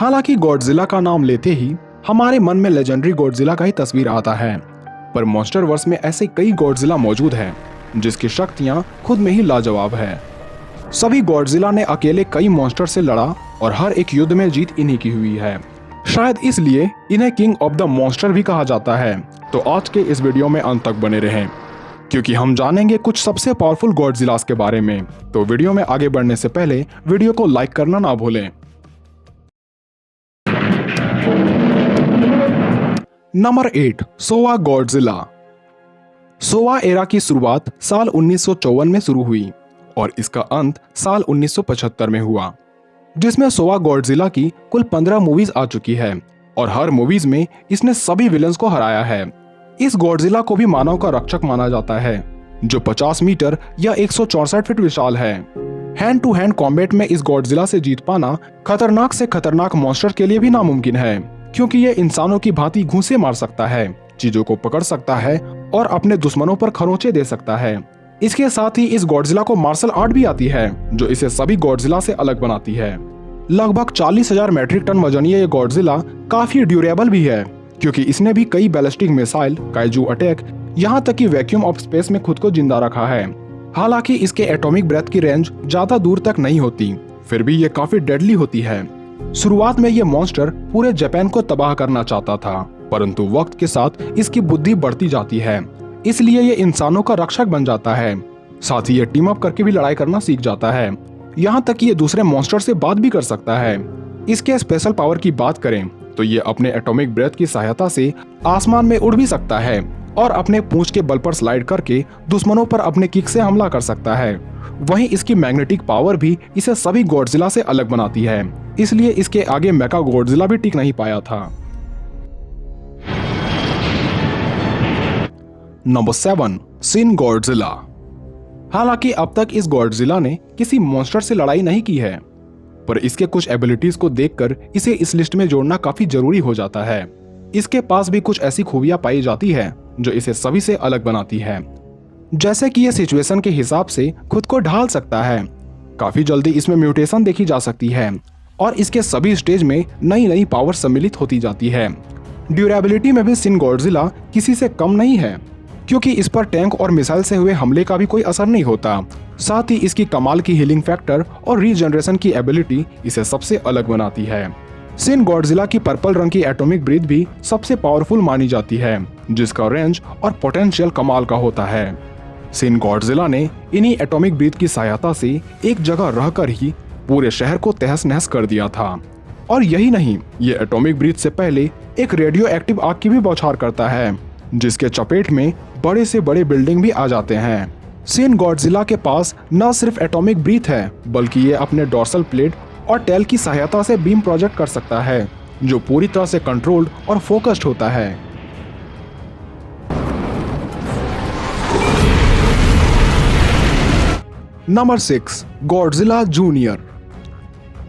हालांकि गॉडजिला का नाम लेते ही हमारे मन में लेजेंडरी गॉडजिला का ही तस्वीर आता है, पर मॉन्स्टरवर्स में ऐसे कई गॉडजिला मौजूद हैं जिसकी शक्तियां खुद में ही लाजवाब है। सभी गॉडजिला ने अकेले कई मॉन्स्टर से लड़ा और हर एक युद्ध में जीत इन्हीं की हुई है। शायद इसलिए इन्हें किंग ऑफ द मॉन्स्टर भी कहा जाता है। तो आज के इस वीडियो में अंत तक बने रहें, क्योंकि हम जानेंगे कुछ सबसे पावरफुल गॉडजिलास के बारे में। तो वीडियो में आगे बढ़ने से पहले वीडियो को लाइक करना ना भूलें। नंबर 8, सोवा गॉडजिला। सोवा एरा की शुरुआत साल 1954 में शुरू हुई और इसका अंत साल 1975 में हुआ, जिसमें सोवा गॉडजिला की कुल 15 मूवीज आ चुकी है और हर मूवीज में इसने सभी विलन्स को हराया है। इस गॉडजिला को भी मानव का रक्षक माना जाता है, जो 50 मीटर या 164 फीट विशाल है। हैंड टू हैंड कॉम्बैट में इस गॉडजिला से जीत पाना खतरनाक से खतरनाक मॉन्स्टर के लिए भी नामुमकिन है, क्योंकि ये इंसानों की भांति घूंसे मार सकता है, चीजों को पकड़ सकता है और अपने दुश्मनों पर खरोंचे दे सकता है। इसके साथ ही इस गॉडजिला को मार्शल आर्ट भी आती है, जो इसे सभी गॉडजिला से अलग बनाती है। लगभग 40,000 मेट्रिक टन वजनीय ये गॉडजिला काफी ड्यूरेबल भी है, क्योंकि इसने भी कई बैलिस्टिक मिसाइल, काइजू अटैक, यहाँ तक कि वैक्यूम ऑफ स्पेस में खुद को जिंदा रखा है। हालांकि इसके एटॉमिक ब्रेथ की रेंज ज्यादा दूर तक नहीं होती, फिर भी ये काफी डेडली होती है। शुरुआत में ये मॉन्स्टर पूरे जापान को तबाह करना चाहता था, परंतु वक्त के साथ इसकी बुद्धि बढ़ती जाती है, इसलिए ये इंसानों का रक्षक बन जाता है। साथ ही ये टीम अप करके भी लड़ाई करना सीख जाता है, यहाँ तक कि ये दूसरे मॉन्स्टर से बात भी कर सकता है। इसके स्पेशल पावर की बात करें तो ये अपने एटॉमिक ब्रेथ की सहायता से आसमान में उड़ भी सकता है और अपने पूंछ के बल पर स्लाइड करके दुश्मनों पर अपने किक से हमला कर सकता है। वहीं इसकी मैग्नेटिक पावर भी इसे सभी गॉडजिला से अलग बनाती है, इसलिए इसके आगे मेका गॉडजिला भी टिक नहीं पाया था। नंबर 7, सिन गॉडजिला। हालांकि अब तक इस गॉडजिला ने किसी मॉन्स्टर से लड़ाई नहीं की है, पर इसके कुछ एबिलिटीज को देखकर इसे इस लिस्ट में जोड़ना काफी जरूरी हो जाता है। इसके पास भी कुछ ऐसी खूबियां पाई जाती है जो इसे सभी से अलग बनाती है, जैसे कि ये सिचुएशन के हिसाब से खुद को ढाल सकता है, काफी जल्दी इसमें म्यूटेशन देखी जा सकती है और इसके सभी स्टेज में नई नई पावर सम्मिलित होती जाती है। ड्यूरेबिलिटी में भी सिन गॉडजिला किसी से कम नहीं है, क्योंकि इस पर टैंक और मिसाइल से हुए हमले का भी कोई असर नहीं होता। साथ ही इसकी कमाल की हीलिंग फैक्टर और रीजनरेशन की एबिलिटी इसे सबसे अलग बनाती है। सिन गॉडजिला की पर्पल रंग की एटॉमिक ब्रीथ भी सबसे पावरफुल मानी जाती है, जिसका रेंज और पोटेंशियल कमाल का होता है। सिन गॉडजिला ने इन्हीं एटॉमिक ब्रीथ की सहायता से एक जगह रहकर ही पूरे शहर को तहस नहस कर दिया था। और यही नहीं, ये एटॉमिक ब्रीथ से पहले एक रेडियो एक्टिव आग की भी बौछार करता है, जिसके चपेट में बड़े से बड़े बिल्डिंग भी आ जाते हैं। सिन गॉडजिला के पास न सिर्फ एटॉमिक ब्रीथ है, बल्कि ये अपने डॉर्सल प्लेट और टेल की सहायता से बीम प्रोजेक्ट कर सकता है, जो पूरी तरह से कंट्रोल्ड और फोकस्ड होता है। Number 6, Godzilla junior.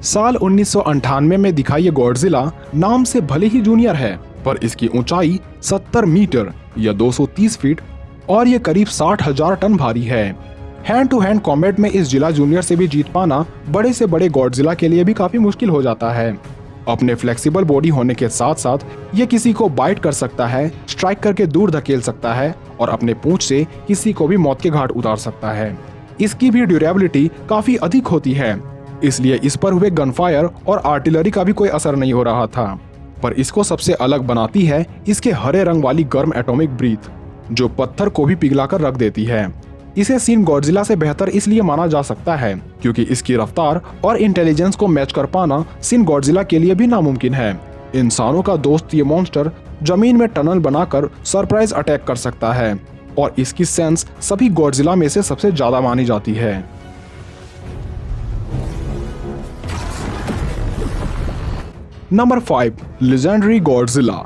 साल 1998 में दिखा ये गॉडजिला नाम से भले ही जूनियर है, पर इसकी ऊंचाई 70 मीटर या 230 फीट और ये करीब 60,000 टन भारी है। हैंड टू हैंड कॉम्बैट में इस जिला जूनियर से भी जीत पाना बड़े से बड़े गॉडजिला के लिए भी काफी मुश्किल हो जाता है। अपने फ्लेक्सिबल बॉडी होने के साथ साथ ये किसी को बाइट कर सकता है, स्ट्राइक करके दूर धकेल सकता है और अपने पूंछ से किसी को भी मौत के घाट उतार सकता है। इसकी भी ड्यूरेबिलिटी काफी अधिक होती है, इसलिए इस पर हुए गनफायर और आर्टिलरी का भी कोई असर नहीं हो रहा था। पर इसको सबसे अलग बनाती है इसके हरे रंग वाली गर्म एटॉमिक ब्रीथ, जो पत्थर को भी पिघलाकर रख देती है। इसे सिन गॉडजिला से बेहतर इसलिए माना जा सकता है क्योंकि इसकी रफ्तार और इंटेलिजेंस को मैच कर पाना सिन गॉडजिला के लिए भी नामुमकिन है। इंसानों का दोस्त ये मॉन्स्टर जमीन में टनल बनाकर सरप्राइज अटैक कर सकता है और इसकी सेंस सभी गॉडजिला में से सबसे ज्यादा मानी जाती है। Number 5, legendary Godzilla.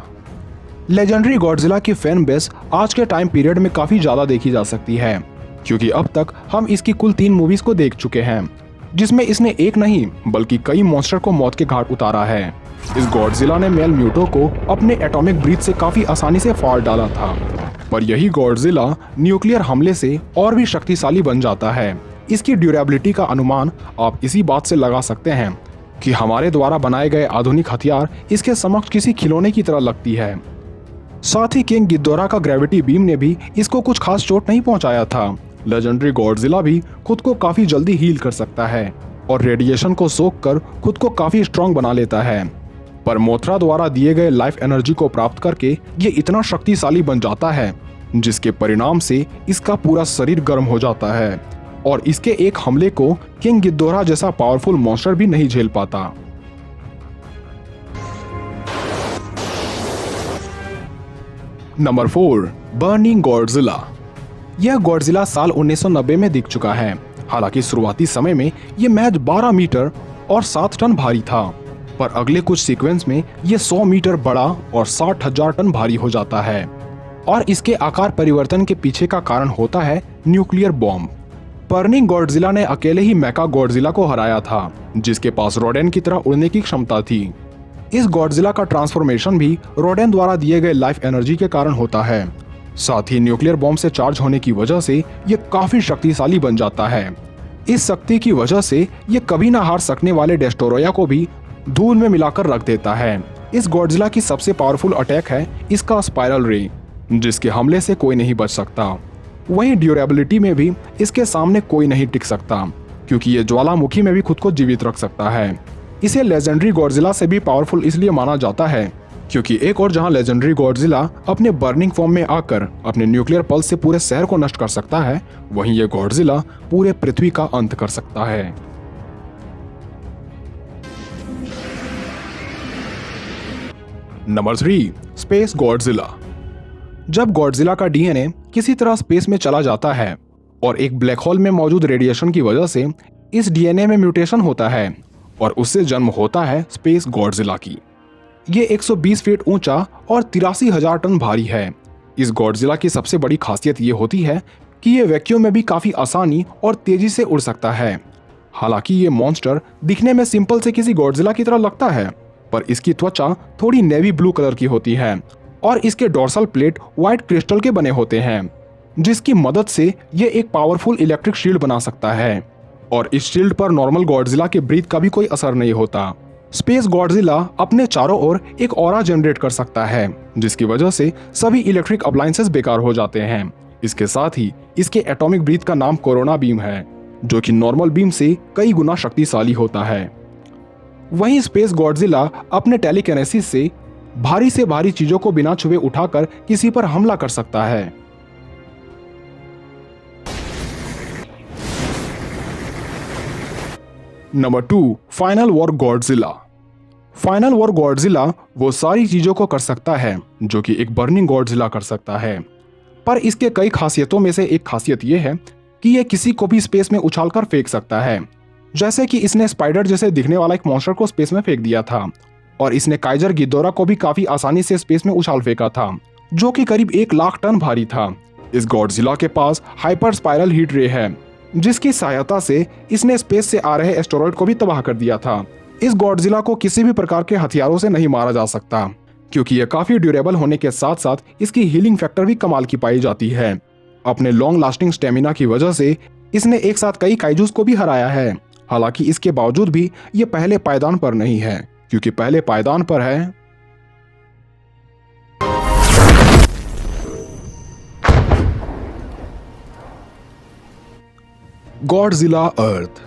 Legendary Godzilla की फैन बेस आज के टाइम पीरियड में काफी ज्यादा देखी जा सकती है, क्योंकि अब तक हम इसकी कुल 3 मूवीज को देख चुके हैं, जिसमें इसने एक नहीं बल्कि कई मॉन्स्टर को मौत के घाट उतारा है। इस गॉडजिला ने मेल म्यूटो को अपने एटॉमिक ब्रीथ से काफी आसानी से फाड़ डाला था, पर यही गॉडजिला न्यूक्लियर हमले से और भी शक्तिशाली बन जाता है। इसकी ड्यूरेबिलिटी का अनुमान आप इसी बात से लगा सकते हैं कि हमारे द्वारा बनाए गए आधुनिक हथियार इसके समक्ष किसी खिलौने की तरह लगती है। साथ ही किंग गिदोरा का ग्रेविटी बीम ने भी इसको कुछ खास चोट नहीं पहुंचाया था। लेजेंडरी गॉडजिला भी खुद को काफी जल्दी हील कर सकता है और रेडिएशन को सोख कर खुद को काफी स्ट्रांग बना लेता है। पर मोथरा द्वारा दिए गए लाइफ एनर्जी को प्राप्त करके ये इतना शक्तिशाली बन जाता है जिसके परिणाम से इसका पूरा शरीर गर्म हो जाता है और इसके एक हमले को किंग गिदोरा जैसा पावरफुल मॉन्स्टर भी नहीं झेल पाता। Number 4, burning Godzilla. यह गॉडजिला साल 1990 में दिख चुका है। हालांकि शुरुआती समय में यह महज 12 मीटर और 7 टन भारी था, पर अगले कुछ सीक्वेंस में यह 100 मीटर बड़ा और 60,000 टन भारी हो जाता है। और इसके आकार परिवर्तन के पीछे का कारण होता है न्यूक्लियर बॉम्ब। बर्निंग गॉडजिला ने अकेले ही मेका गॉडजिला को हराया था, जिसके पास रोडेन की तरह उड़ने की क्षमता थी। इस गॉडजिला का ट्रांसफॉर्मेशन भी रोडेन द्वारा दिए गए लाइफ एनर्जी के कारण होता है। साथ ही न्यूक्लियर बॉम्ब से चार्ज होने की वजह से ये काफी शक्तिशाली बन जाता है। इस शक्ति की वजह से ये कभी ना हार सकने वाले डेस्ट्रॉयर को भी धूल में मिलाकर रख देता है। इस गॉडजिला की सबसे पावरफुल अटैक है इसका स्पाइरल रे, जिसके हमले से कोई नहीं बच सकता। वहीं ड्यूरेबिलिटी में भी इसके सामने कोई नहीं टिक सकता, क्योंकि ये ज्वालामुखी में भी खुद को जीवित रख सकता है। इसे लेजेंडरी गॉडजिला से भी पावरफुल इसलिए माना जाता है क्योंकि एक और जहां लेजेंडरी गॉडजिला अपने बर्निंग फॉर्म में आकर अपने न्यूक्लियर पल्स से पूरे शहर को नष्ट कर सकता है, वहीं ये गॉडजिला पूरे पृथ्वी का अंत कर सकता है। Number 3, space Godzilla. जब गॉडजिला का डीएनए किसी तरह स्पेस में चला जाता है और एक ब्लैक होल में मौजूद रेडिएशन की वजह से इस डीएनए में म्यूटेशन होता है और उससे जन्म होता है स्पेस गॉडजिला की। ये 120 फीट ऊंचा और 83,000 टन भारी है। इस गॉडजिला की सबसे बड़ी खासियत ये होती है कि ये वैक्यूम में भी काफी आसानी और तेजी से उड़ सकता है। हालांकि ये मॉन्स्टर दिखने में सिंपल से किसी गॉडजिला की तरह लगता है, पर इसकी त्वचा थोड़ी नेवी ब्लू कलर की होती है और इसके डोर्सल प्लेट व्हाइट क्रिस्टल के बने होते हैं, जिसकी मदद से ये एक पावरफुल इलेक्ट्रिक शील्ड बना सकता है और इस शील्ड पर नॉर्मल गॉडजिला के ब्रीथ का भी कोई असर नहीं होता। स्पेस गॉडजिला अपने चारों ओर एक ऑरा जनरेट कर सकता है, जिसकी वजह से सभी इलेक्ट्रिक अप्लायंसेस बेकार हो जाते हैं। इसके साथ ही इसके एटॉमिक ब्रीथ का नाम कोरोना बीम है, जो कि नॉर्मल बीम से कई गुना शक्तिशाली होता है। वहीं स्पेस गॉडजिला अपने टेलीकिनेसिस से भारी चीजों को बिना छुए उठाकर किसी पर हमला कर सकता है। Number 2, final war Godzilla. Final war Godzilla वो सारी चीजों को कर सकता है जो कि एक बर्निंग गॉडजिला कर सकता है, पर इसके कई खासियतों में से एक खासियत ये है कि ये किसी को भी स्पेस में उछालकर फेंक सकता है। जैसे कि इसने स्पाइडर जैसे दिखने वाला एक मॉन्स्टर को स्पेस में फेंक दिया था और इसने काइजर गिदोरा को भी काफी आसानी से स्पेस में उछाल फेंका था, जो कि करीब 1 लाख टन भारी था। इस गॉडजिला के पास हाइपर स्पाइरल हीट रे है, जिसकी सहायता से इसने स्पेस से आ रहे एस्टेरॉयड को भी तबाह कर दिया था। इस गॉडजिला को किसी भी प्रकार के हथियारों से नहीं मारा जा सकता, क्योंकि यह काफी ड्यूरेबल होने के साथ साथ इसकी हीलिंग फैक्टर भी कमाल की पाई जाती है। अपने लॉन्ग लास्टिंग स्टेमिना की वजह से इसने एक साथ कई काइजूस को भी हराया है। हालांकि इसके बावजूद भी ये पहले पायदान पर नहीं है, क्योंकि पहले पायदान पर है गॉडजिला अर्थ।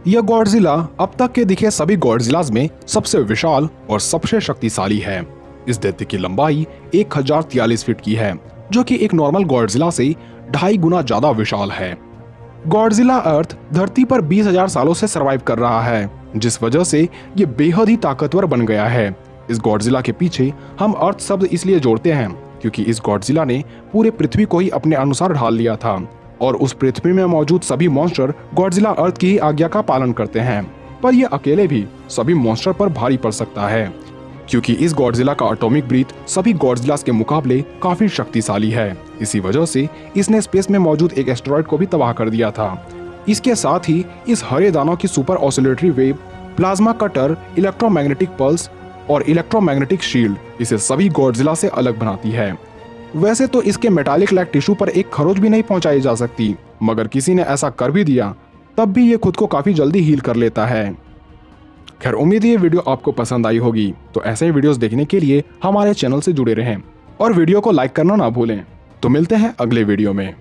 यह गॉडजिला अब तक के दिखे सभी गॉडजिलाज में सबसे विशाल और सबसे शक्तिशाली है। इस दैत्य की लंबाई 1043 फीट की है, जो कि एक नॉर्मल गॉडजिला से 2.5 गुना ज्यादा विशाल है। गॉडजिला अर्थ धरती पर 20,000 सालों से सरवाइव कर रहा है, जिस वजह से ये बेहद ही ताकतवर बन गया है। इस गॉडजिला के पीछे हम अर्थ शब्द इसलिए जोड़ते हैं क्योंकि इस गॉडजिला ने पूरे पृथ्वी को ही अपने अनुसार ढाल लिया था और उस पृथ्वी में मौजूद सभी मॉन्स्टर गॉडजिला अर्थ की ही आज्ञा का पालन करते हैं। पर यह अकेले भी सभी मॉन्स्टर पर भारी पड़ सकता है, क्योंकि इस गॉडजिला का एटॉमिक ब्रीथ सभी गॉडजिलास के मुकाबले काफी शक्तिशाली है। इसी वजह से इसने स्पेस में मौजूद एक एस्टेरॉयड को भी तबाह कर दिया था। इसके साथ ही इस हरे दानों की super oscillatory wave, plasma cutter, electromagnetic pulse और इलेक्ट्रोमैग्नेटिक शील्ड इसे सभी गॉडजिला से अलग बनाती है। वैसे तो इसके मेटालिक लाइक टिश्यू पर एक खरोच भी नहीं पहुंचाई जा सकती, मगर किसी ने ऐसा कर भी दिया, तब भी ये खुद को काफी जल्दी हील कर लेता है। खैर उम्मीद है ये वीडियो आपको पसंद आई होगी, तो ऐसे ही वीडियोस देखने के लिए हमारे चैनल से जुड़े रहें और वीडियो को लाइक करना ना भूलें। तो मिलते हैं अगले वीडियो में।